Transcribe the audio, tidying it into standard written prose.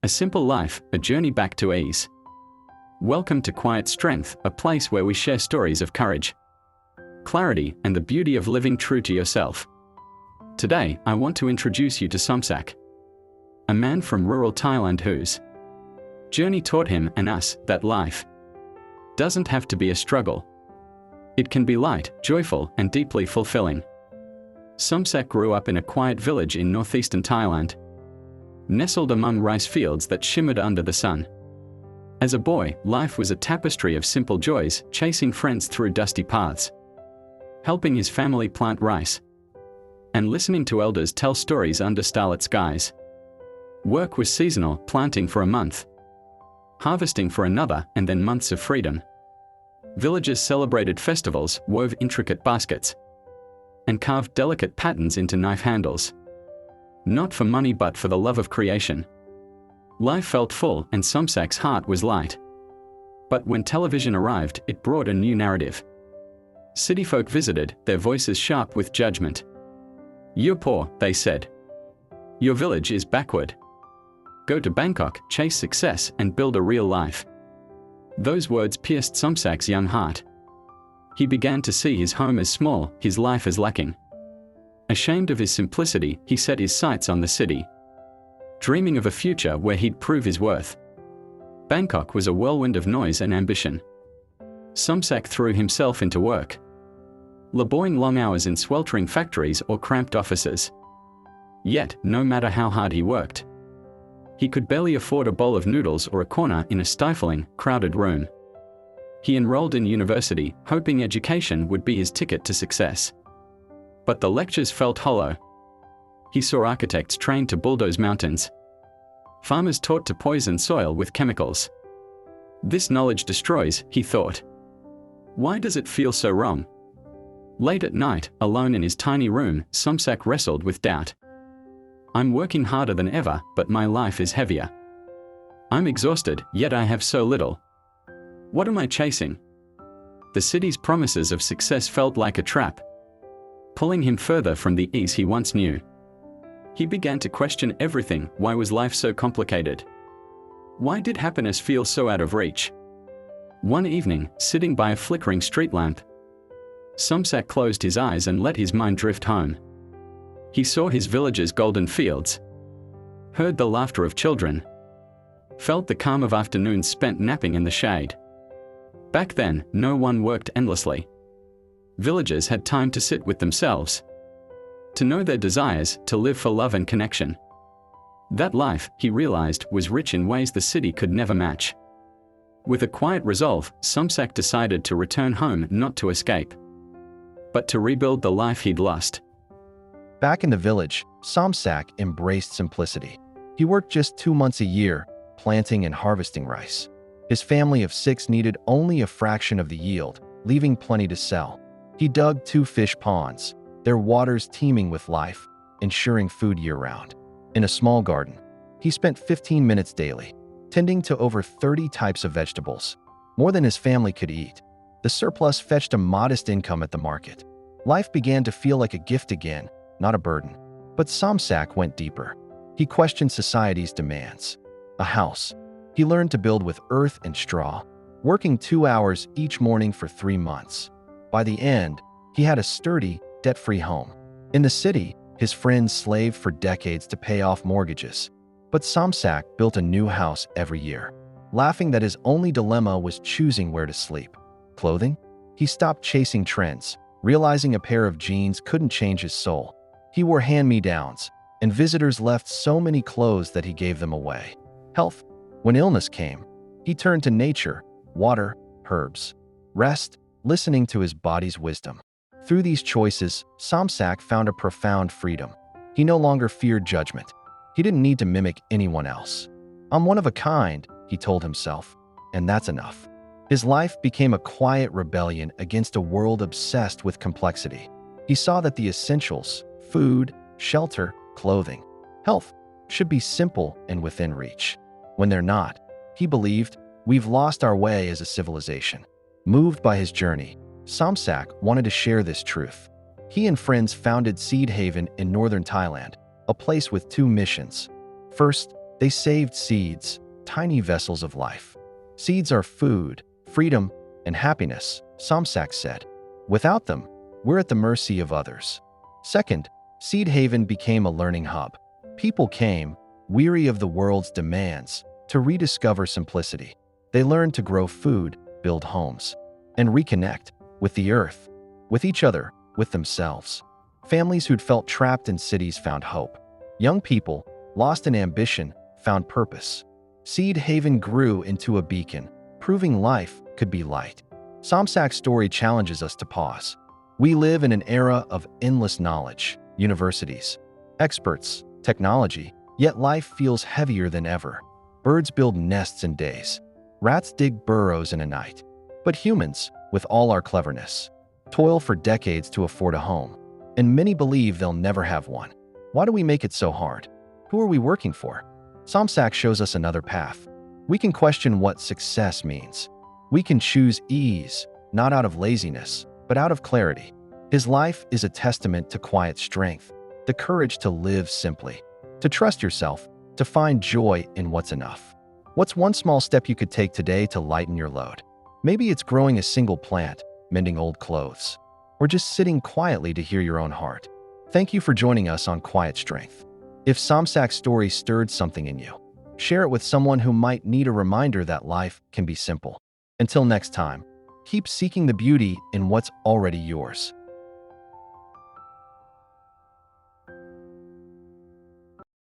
A simple life, a journey back to ease. Welcome to Quiet Strength, a place where we share stories of courage, clarity, and the beauty of living true to yourself. Today, I want to introduce you to Somsak, a man from rural Thailand whose journey taught him and us that life doesn't have to be a struggle. It can be light, joyful, and deeply fulfilling. Somsak grew up in a quiet village in northeastern Thailand, nestled among rice fields that shimmered under the sun. As a boy, life was a tapestry of simple joys, chasing friends through dusty paths, helping his family plant rice, and listening to elders tell stories under starlit skies. Work was seasonal, planting for a month, harvesting for another, and then months of freedom. Villagers celebrated festivals, wove intricate baskets, and carved delicate patterns into knife handles. Not for money but for the love of creation. Life felt full and Somsak's heart was light. But when television arrived, it brought a new narrative. City folk visited, their voices sharp with judgment. "You're poor," they said. "Your village is backward. Go to Bangkok, chase success, and build a real life." Those words pierced Somsak's young heart. He began to see his home as small, his life as lacking. Ashamed of his simplicity, he set his sights on the city, dreaming of a future where he'd prove his worth. Bangkok was a whirlwind of noise and ambition. Somsak threw himself into work, laboring long hours in sweltering factories or cramped offices. Yet, no matter how hard he worked, he could barely afford a bowl of noodles or a corner in a stifling, crowded room. He enrolled in university, hoping education would be his ticket to success. But the lectures felt hollow. He saw architects trained to bulldoze mountains, farmers taught to poison soil with chemicals. This knowledge destroys, he thought. Why does it feel so wrong? Late at night, alone in his tiny room, Somsak wrestled with doubt. "I'm working harder than ever, but my life is heavier. I'm exhausted, yet I have so little. What am I chasing?" The city's promises of success felt like a trap, pulling him further from the ease he once knew. He began to question everything. Why was life so complicated? Why did happiness feel so out of reach? One evening, sitting by a flickering street lamp, Somsak closed his eyes and let his mind drift home. He saw his village's golden fields, heard the laughter of children, felt the calm of afternoons spent napping in the shade. Back then, no one worked endlessly. Villagers had time to sit with themselves, to know their desires, to live for love and connection. That life, he realized, was rich in ways the city could never match. With a quiet resolve, Somsak decided to return home, not to escape, but to rebuild the life he'd lost. Back in the village, Somsak embraced simplicity. He worked just 2 months a year, planting and harvesting rice. His family of 6 needed only a fraction of the yield, leaving plenty to sell. He dug 2 fish ponds, their waters teeming with life, ensuring food year-round. In a small garden, he spent 15 minutes daily, tending to over 30 types of vegetables, more than his family could eat. The surplus fetched a modest income at the market. Life began to feel like a gift again, not a burden. But Somsak went deeper. He questioned society's demands. A house. He learned to build with earth and straw, working 2 hours each morning for 3 months. By the end, he had a sturdy, debt-free home. In the city, his friends slaved for decades to pay off mortgages. But Somsak built a new house every year, laughing that his only dilemma was choosing where to sleep. Clothing? He stopped chasing trends, realizing a pair of jeans couldn't change his soul. He wore hand-me-downs, and visitors left so many clothes that he gave them away. Health? When illness came, he turned to nature, water, herbs, rest, listening to his body's wisdom. Through these choices, Somsak found a profound freedom. He no longer feared judgment. He didn't need to mimic anyone else. "I'm one of a kind," he told himself, and that's enough. His life became a quiet rebellion against a world obsessed with complexity. He saw that the essentials, food, shelter, clothing, health, should be simple and within reach. When they're not, he believed, we've lost our way as a civilization. Moved by his journey, Somsak wanted to share this truth. He and friends founded Seed Haven in northern Thailand, a place with 2 missions. First, They saved seeds, tiny vessels of life. Seeds are food, freedom, and happiness, Somsak said. Without them, we're at the mercy of others. Second, Seed Haven became a learning hub. People came, weary of the world's demands, to rediscover simplicity. They learned to grow food, build homes, and reconnect with the earth, with each other, with themselves. Families who'd felt trapped in cities found hope. Young people, lost in ambition, found purpose. Seed Haven grew into a beacon, proving life could be light. Somsak's story challenges us to pause. We live in an era of endless knowledge, universities, experts, technology, yet life feels heavier than ever. Birds build nests in days. Rats dig burrows in a night. But humans, with all our cleverness, toil for decades to afford a home. And many believe they'll never have one. Why do we make it so hard? Who are we working for? Somsak shows us another path. We can question what success means. We can choose ease, not out of laziness, but out of clarity. His life is a testament to quiet strength, the courage to live simply, to trust yourself, to find joy in what's enough. What's one small step you could take today to lighten your load? Maybe it's growing a single plant, mending old clothes, or just sitting quietly to hear your own heart. Thank you for joining us on Quiet Strength. If Somsak's story stirred something in you, share it with someone who might need a reminder that life can be simple. Until next time, keep seeking the beauty in what's already yours.